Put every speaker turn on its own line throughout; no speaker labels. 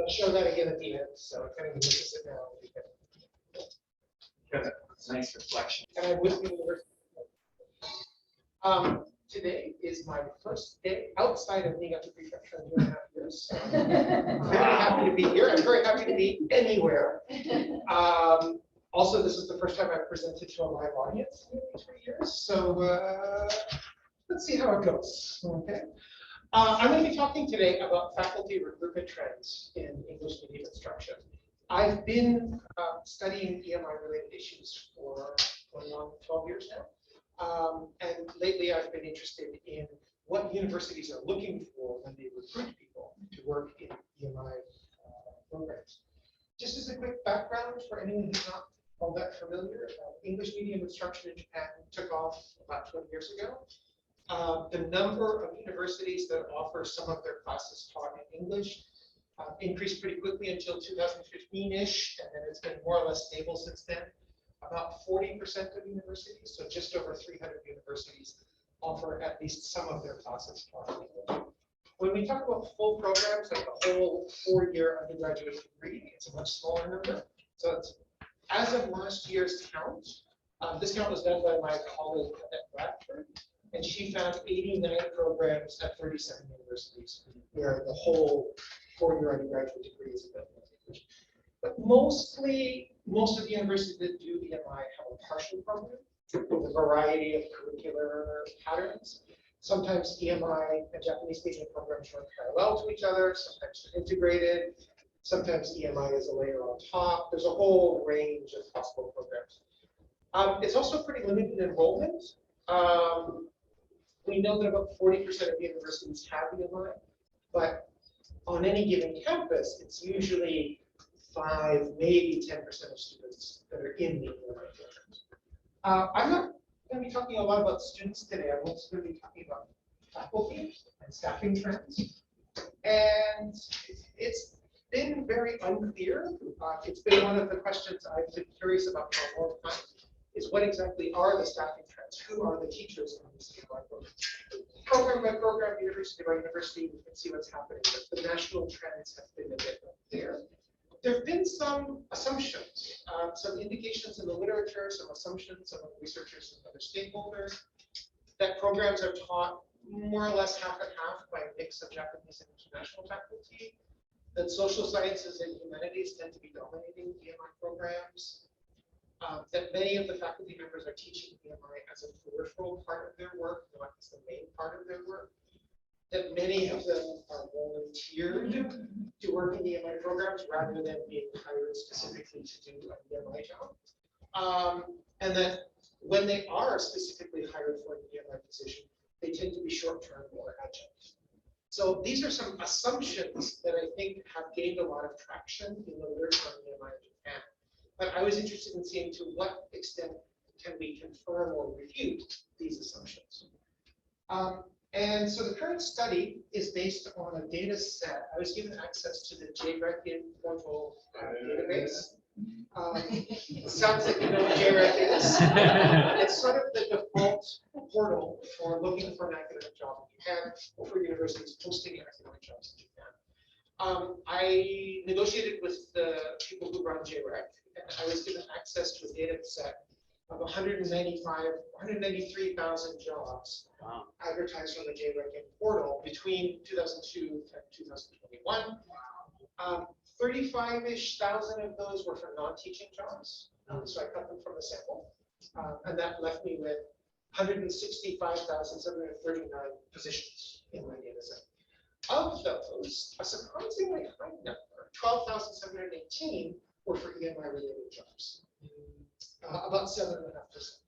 I'll show that again at the end, so if anyone misses it now, we can.
It's a nice reflection.
And I'm with you. Today is my first day outside of being at the prefecture in 2.5 years. So I'm very happy to be here. I'm very happy to be anywhere. Also, this is the first time I've presented to a live audience in 3 years. So let's see how it goes. Okay. I'm going to be talking today about faculty recruitment trends in English medium instruction. I've been studying EMI-related issues for going on 12 years now. And lately I've been interested in what universities are looking for when they recruit people to work in EMI programs. Just as a quick background for anyone who's not all that familiar, English medium instruction in Japan took off about 20 years ago. The number of universities that offer some of their classes taught in English increased pretty quickly until 2015-ish, and then it's been more or less stable since then. About 40% of universities, so just over 300 universities, offer at least some of their classes taught in English. When we talk about full programs, like a whole 4-year undergraduate degree, it's a much smaller number. So it's, as of last year's count, this count was done by my colleague at Bradford, and she found 89 programs at 37 universities where the whole 4-year undergraduate degree is available in English. But mostly, most of the universities that do EMI have a partial program with a variety of curricular patterns. Sometimes EMI and Japanese speaking programs run parallel to each other, sometimes they're integrated, sometimes EMI is a layer on top. There's a whole range of possible programs. It's also pretty limited enrollment. We know that about 40% of universities have EMI, but on any given campus, it's usually 5, maybe 10% of students that are in the EMI programs. I'm not going to be talking a lot about students today. I'm also going to be talking about faculty and staffing trends. And it's been very unclear. It's been one of the questions I've been curious about for a long time, is what exactly are the staffing trends? Who are the teachers on this EMI program? Program by program, university by university, we can see what's happening, but the national trends have been a bit unclear. There have been some assumptions, some indications in the literature, some assumptions among researchers and other stakeholders that programs are taught more or less half and half by a mix of Japanese and international faculty, that social sciences and humanities tend to be dominating EMI programs, that many of the faculty members are teaching EMI as a peripheral part of their work, not as the main part of their work, that many of them are volunteered to work in EMI programs rather than being hired specifically to do an EMI job. And that when they are specifically hired for an EMI position, they tend to be short-term or adjunct. So these are some assumptions that I think have gained a lot of traction in the literature on EMI in Japan. But I was interested in seeing to what extent can we confirm or refute these assumptions. And so the current study is based on a data set. I was given access to the JREC portal database. It sounds like you know what JREC is. It's sort of the default portal for looking for an academic job in Japan, or for universities posting academic jobs in Japan. I negotiated with the people who run JREC, and I was given access to a data set of 193,000 jobs advertised on the JREC portal between 2002 and 2021. 35-ish thousand of those were for non-teaching jobs, so I cut them from the sample, and that left me with 165,739 positions in my data set. Of those, a surprisingly high number, 12,718, were for EMI-related jobs. About 7.5%.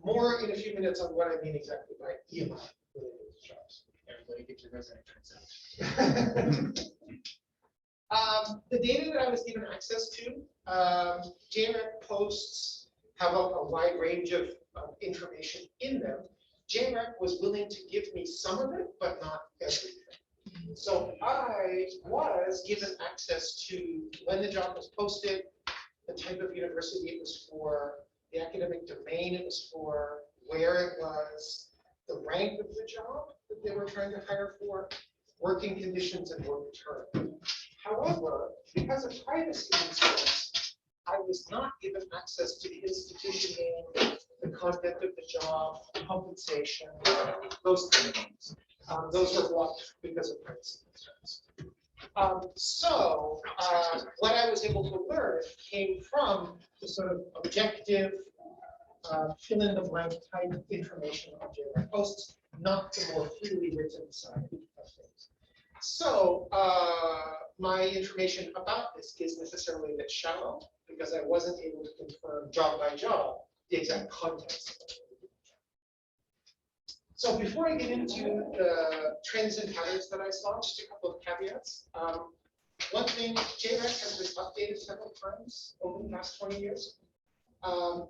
More in a few minutes on what I mean exactly by EMI-related jobs.
Everybody get your resume transaction.
The data that I was given access to, JREC posts have a wide range of information in them. JREC was willing to give me some of it, but not everything. So I was given access to when the job was posted, the type of university it was for, the academic domain it was for, where it was, the rank of the job that they were trying to hire for, working conditions and work term. However, because of privacy concerns, I was not given access to the institution name, the content of the job, compensation, those kind of things. Those were blocked because of privacy concerns. What I was able to learn came from the sort of objective, fill in the blank type information on JRAC posts, not the more freely written side of things. So my information about this is necessarily a bit shallow because I wasn't able to confirm job by job the exact context. So before I get into the trends and patterns that I saw, just a couple of caveats. One thing, JRAC has been updated several times over the past 20 years.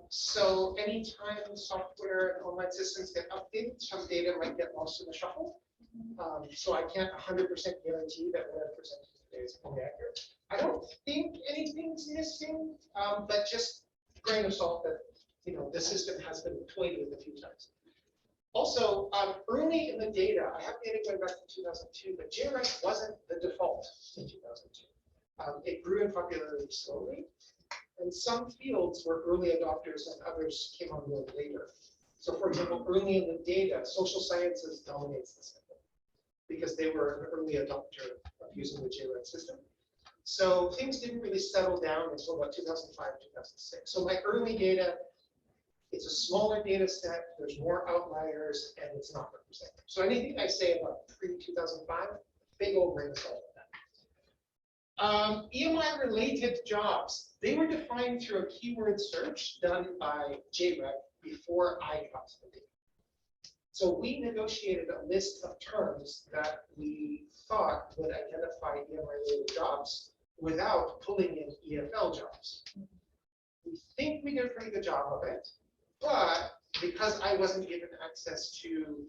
So anytime software and online systems get updated, some data might get lost in the shuffle. So I can't 100% guarantee that what I presented today is fully accurate. I don't think anything's missing, but just grain of salt that the system has been toyed with a few times. Also, early in the data, I have data going back to 2002, but JRAC wasn't the default in 2002. It grew in popularity slowly, and some fields were early adopters and others came on board later. So for example, early in the data, social sciences dominates the system because they were an early adopter of using the JRAC system. So things didn't really settle down until about 2005, 2006. So my early data, it's a smaller data set, there's more outliers, and it's not representative. So anything I say about pre-2005, big old grain of salt on that. EMI related jobs, they were defined through a keyword search done by JRAC before I got to the data. So we negotiated a list of terms that we thought would identify EMI related jobs without pulling in EFL jobs. We think we did a pretty good job of it. But because I wasn't given access to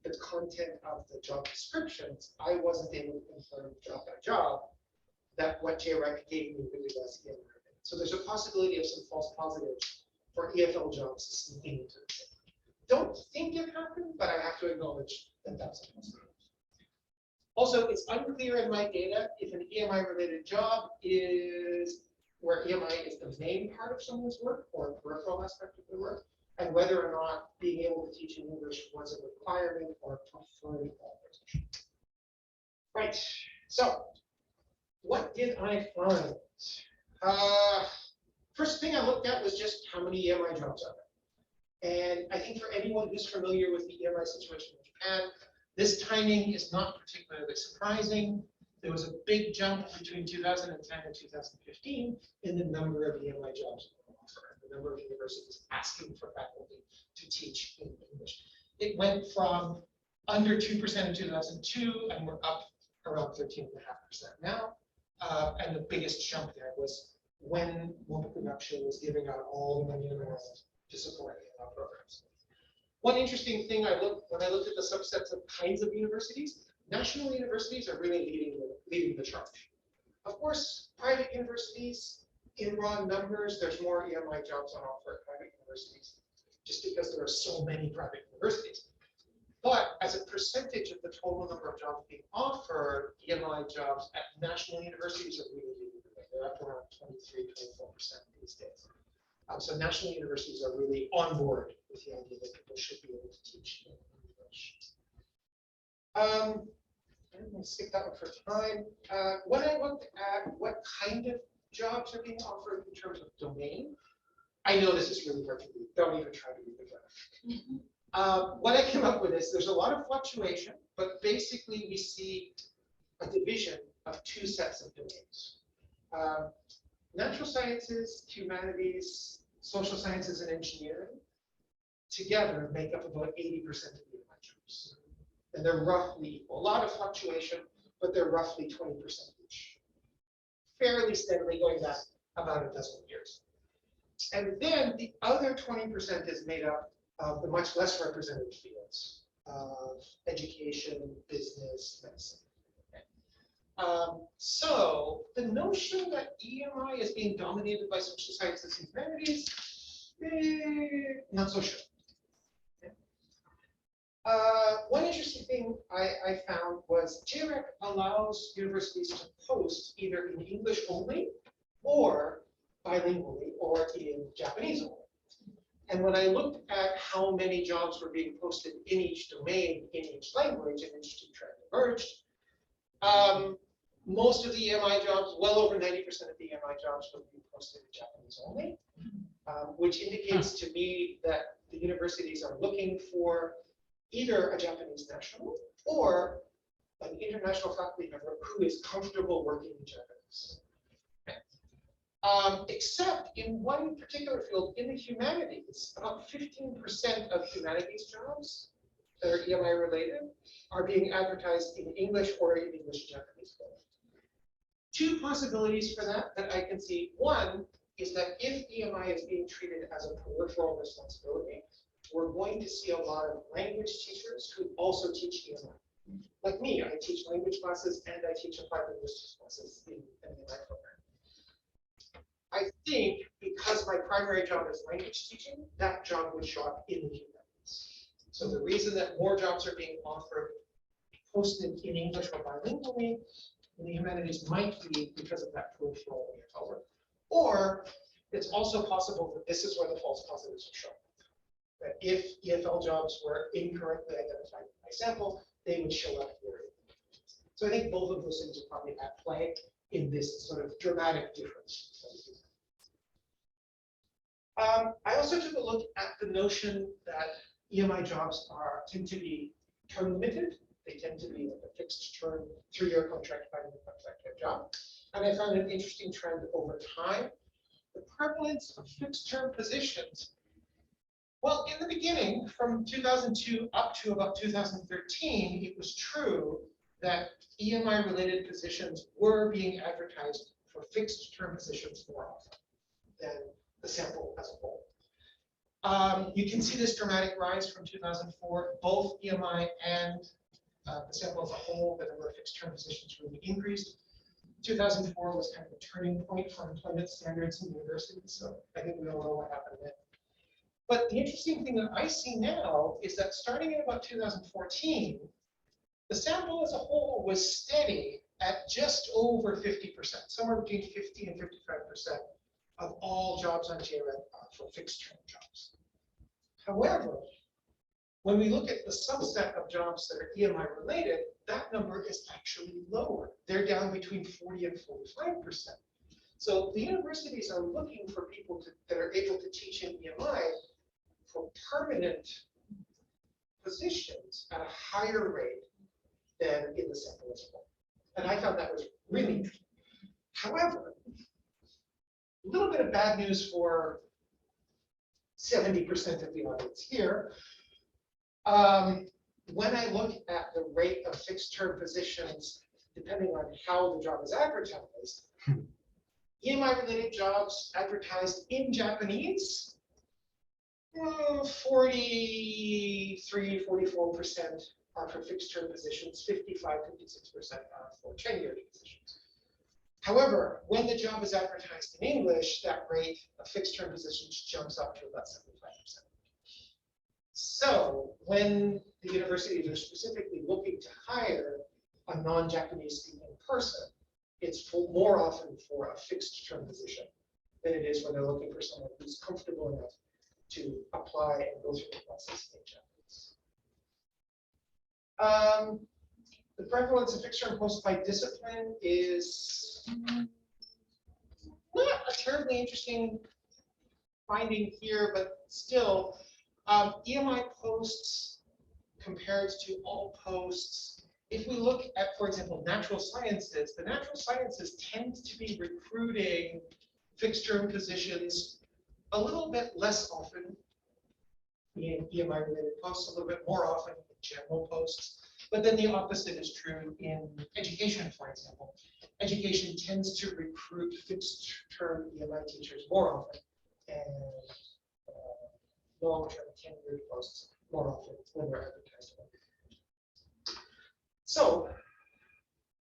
the content of the job descriptions, I wasn't able to confirm job by job that what JRAC gave me really was EMI. So there's a possibility of some false positives for EFL jobs sneaking into the thing. Don't think it happened, but I have to acknowledge that that's a possibility. Also, it's unclear in my data if an EMI related job is where EMI is the main part of someone's work or a peripheral aspect of their work, and whether or not being able to teach in English was a requirement or a preferred qualification. Right, so what did I find? First thing I looked at was just how many EMI jobs are there. And I think for anyone who's familiar with the EMI situation in Japan, this timing is not particularly surprising. There was a big jump between 2010 and 2015 in the number of EMI jobs on offer, the number of universities asking for faculty to teach in English. It went from under 2% in 2002, and we're up around 13.5% now. And the biggest jump there was when Mobile Production was giving out all the money in the world to support EMI programs. One interesting thing when I looked at the subsets of kinds of universities, national universities are really leading the charge. Of course, private universities, in raw numbers, there's more EMI jobs on offer at private universities, just because there are so many private universities. But as a percentage of the total number of jobs being offered, EMI jobs at national universities are really leading the way. They're up around 23, 24% these days. So national universities are really on board with the idea that people should be able to teach in English. I'm going to skip that one for time. When I looked at what kind of jobs are being offered in terms of domain, I know this is really hard to read. Don't even try to read the graph. What I came up with is there's a lot of fluctuation, but basically we see a division of two sets of domains. Natural sciences, humanities, social sciences, and engineering together make up about 80% of the EMI jobs. And they're roughly equal. A lot of fluctuation, but they're roughly 20% each. Fairly steadily going back about a dozen years. And then the other 20% is made up of the much less represented fields of education, business, medicine. So the notion that EMI is being dominated by social sciences and humanities, not so sure. One interesting thing I found was JREC allows universities to post either in English only or bilingually or in Japanese only. And when I looked at how many jobs were being posted in each domain, in each language, an interesting trend emerged. Most of the EMI jobs, well over 90% of the EMI jobs would be posted in Japanese only, which indicates to me that the universities are looking for either a Japanese national or an international faculty member who is comfortable working in Japanese. Except in one particular field, in the humanities, about 15% of humanities jobs that are EMI related are being advertised in English or in English Japanese both. Two possibilities for that I can see. One is that if EMI is being treated as a peripheral responsibility, we're going to see a lot of language teachers who also teach EMI. Like me, I teach language classes and I teach applied linguistics classes in an EMI program. I think because my primary job is language teaching, that job would show up in the humanities. So the reason that more jobs are being offered posted in English or bilingually in the humanities might be because of that peripheral EFL. Or it's also possible that this is where the false positives are shown. That if EFL jobs were incorrectly identified by sample, they would show up here. So I think both of those things are probably at play in this sort of dramatic difference. I also took a look at the notion that EMI jobs tend to be term limited. They tend to be like a fixed term, 3-year contract, 5-year contract type job. And I found an interesting trend over time. The prevalence of fixed term positions. Well, in the beginning, from 2002 up to about 2013, it was true that EMI related positions were being advertised for fixed term positions more often than the sample as a whole. You can see this dramatic rise from 2004, both EMI and the sample as a whole, the number of fixed term positions really increased. 2004 was kind of a turning point for employment standards in universities, so I think we all know what happened then. But the interesting thing that I see now is that starting in about 2014, the sample as a whole was steady at just over 50%, somewhere between 50 and 55% of all jobs on JRED for fixed term jobs. However, when we look at the subset of jobs that are EMI related, that number is actually lower. They're down between 40 and 45%. So the universities are looking for people that are able to teach in EMI for permanent positions at a higher rate than in the sample as well. And I found that was really interesting. However, a little bit of bad news for 70% of the audience here. When I look at the rate of fixed term positions, depending on how the job is advertised, EMI related jobs advertised in Japanese, 43, 44% are for fixed term positions, 55, 56% are for tenured positions. However, when the job is advertised in English, that rate of fixed term positions jumps up to about 75%. So when the universities are specifically looking to hire a non-Japanese speaking person, it's more often for a fixed term position than it is when they're looking for someone who's comfortable enough to apply and go through the process in Japanese. The prevalence of fixed term posts by discipline is not a terribly interesting finding here, but still, EMI posts compared to all posts. If we look at, for example, natural sciences, the natural sciences tend to be recruiting fixed term positions a little bit less often in EMI related posts, a little bit more often in general posts. But then the opposite is true in education, for example. Education tends to recruit fixed term EMI teachers more often and long-term tenured posts more often when they're advertised. So,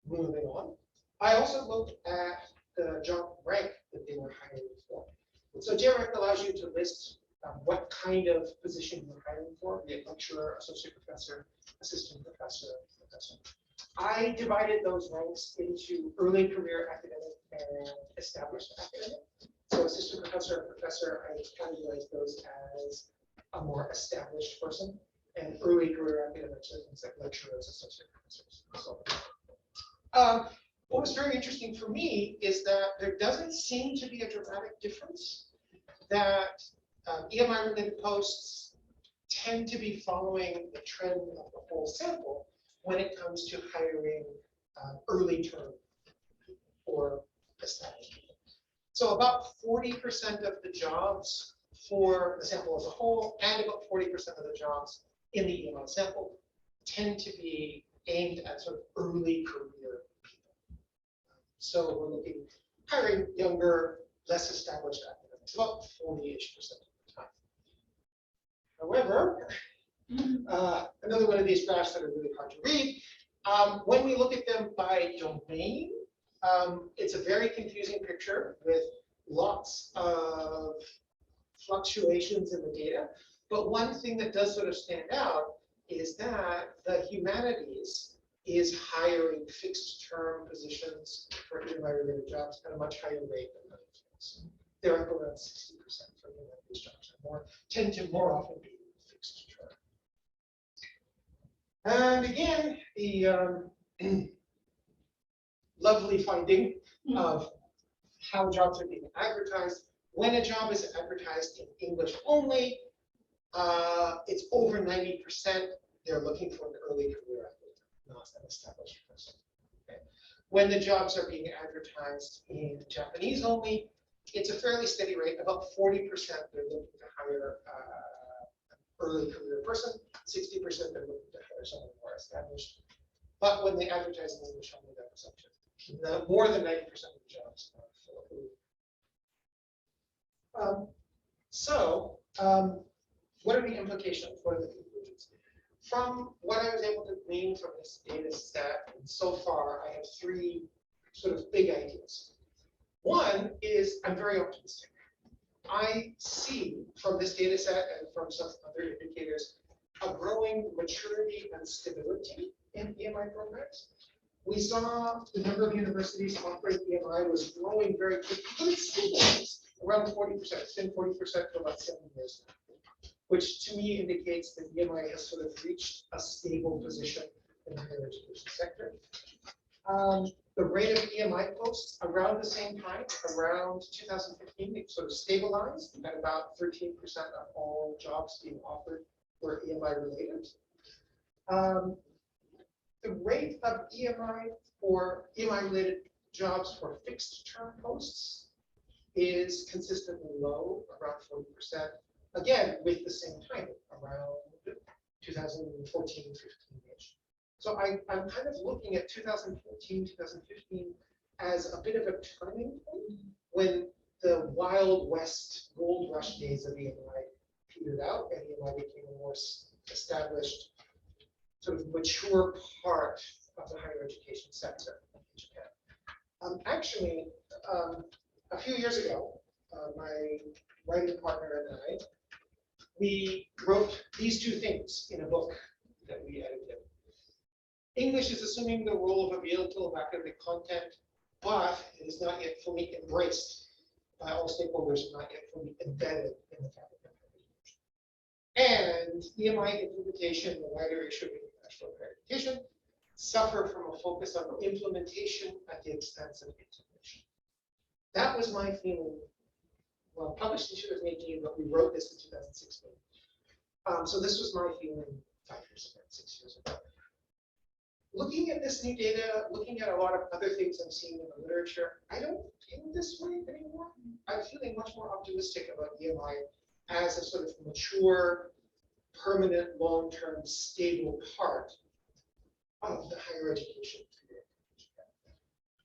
moving on. I also looked at the job rank that they were hiring for. So JREC allows you to list what kind of position you're hiring for, be it lecturer, associate professor, assistant professor, professor. I divided those ranks into early career academic and established academic. So assistant professor and professor, I categorize those as a more established person, and early career academics are things like lecturers, associate professors, and so on. What was very interesting for me is that there doesn't seem to be a dramatic difference, that EMI-related posts tend to be following the trend of the whole sample when it comes to hiring early term or established people. So about 40% of the jobs for the sample as a whole, and about 40% of the jobs in the EMI sample tend to be aimed at sort of early career people. So we're looking hiring younger, less established academics, about 40-ish% of the time. However, another one of these graphs that are really hard to read. When we look at them by domain, it's a very confusing picture with lots of fluctuations in the data. But one thing that does sort of stand out is that the humanities is hiring fixed term positions for EMI-related jobs at a much higher rate than other fields. They're up around 60% for humanities jobs, and tend to more often be fixed term. And again, the lovely finding of how jobs are being advertised. When a job is advertised in English only, it's over 90%. They're looking for an early career applicant, not an established person. Okay. When the jobs are being advertised in Japanese only, it's a fairly steady rate. About 40% they're looking to hire an early career person. 60% they're looking to hire someone more established. But when they advertise in English only, that percentage, more than 90% of the jobs are full. What are the implications? What are the conclusions? From what I was able to glean from this data set, and so far, I have three sort of big ideas. One is I'm very optimistic. I see from this data set and from some other indicators a growing maturity and stability in EMI programs. We saw the number of universities offering EMI was growing very quickly, but it's stabilized around 40%. It's been 40% for about 7 years now, which to me indicates that EMI has sort of reached a stable position in the higher education sector. The rate of EMI posts around the same time, around 2015, it sort of stabilized at about 13% of all jobs being offered were EMI related. The rate of EMI for EMI related jobs for fixed term posts is consistently low, around 40%. Again, with the same timing, around 2014, 15-ish. So I'm kind of looking at 2014, 2015 as a bit of a turning point when the Wild West gold rush days of EMI petered out and EMI became a more established, sort of mature part of the higher education sector in Japan. Actually, a few years ago, my writing partner and I, we wrote these two things in a book that we edited. English is assuming the role of a vehicle of academic content, but it is not yet fully embraced by all stakeholders, not yet fully embedded in the fabric of education. And EMI implementation, the wider issue of international accreditation, suffer from a focus on implementation at the expense of integration. That was my feeling. Well, published in 2018, but we wrote this in 2016. So this was my feeling 5 years ago, 6 years ago. Looking at this new data, looking at a lot of other things I'm seeing in the literature, I don't feel this way anymore. I'm feeling much more optimistic about EMI as a sort of mature, permanent, long-term, stable part of the higher education career.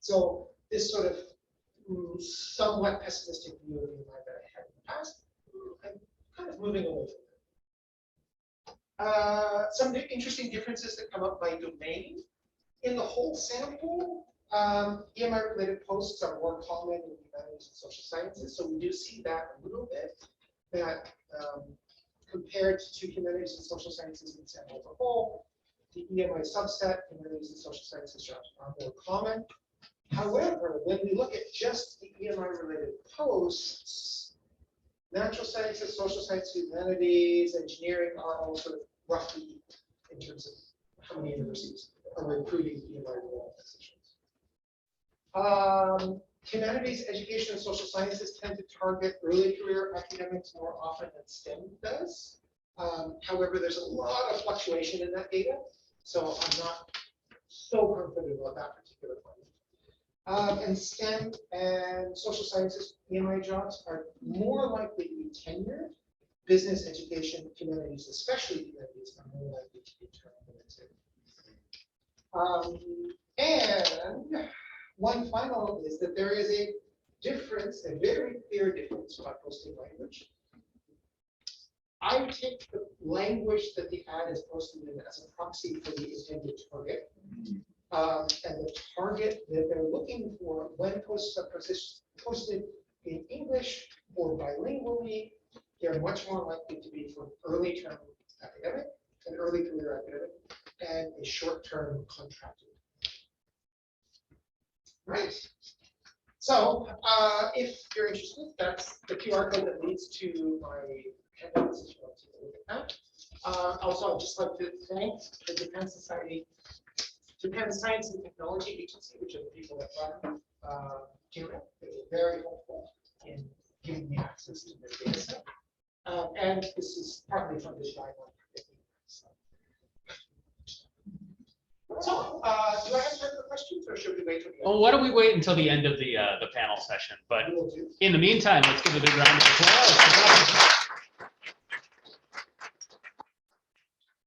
So this sort of somewhat pessimistic view of EMI that I had in the past, I'm kind of moving away from it. Some interesting differences that come up by domain. In the whole sample, EMI-related posts are more common in humanities and social sciences, so we do see that a little bit. that compared to humanities and social sciences and STEM as a whole, the EMI subset, humanities and social sciences jobs are more common. However, when we look at just the EMI-related posts, natural sciences, social sciences, humanities, engineering are all sort of roughly equal in terms of how many universities are recruiting EMI-related positions. Humanities, education, and social sciences tend to target early career academics more often than STEM does. However, there's a lot of fluctuation in that data, so I'm not so confident about that particular one. And STEM and social sciences EMI jobs are more likely to be tenured. Business, education, humanities, especially humanities, are more likely to be term limited. And one final is that there is a difference, a very clear difference by posting language. I take the language that the ad is posted in as a proxy for the intended target. And the target that they're looking for when posts are posted in English or bilingually, they're much more likely to be for early term academic, an early career academic, and a short-term contracted. Right. So if you're interested, that's the QR code that leads to my handouts if you want to look at that. Also, I'd just like to thank the Japan Society, Japan Science and Technology Agency, which are the people that run JIRA. They were very helpful in giving me access to their data set. And this is partly from this guideline. So, do I have time for questions, or should we wait till the end?
Well, why don't we wait until the end of the panel session? But
We will do.
in the meantime, let's give a big round of applause.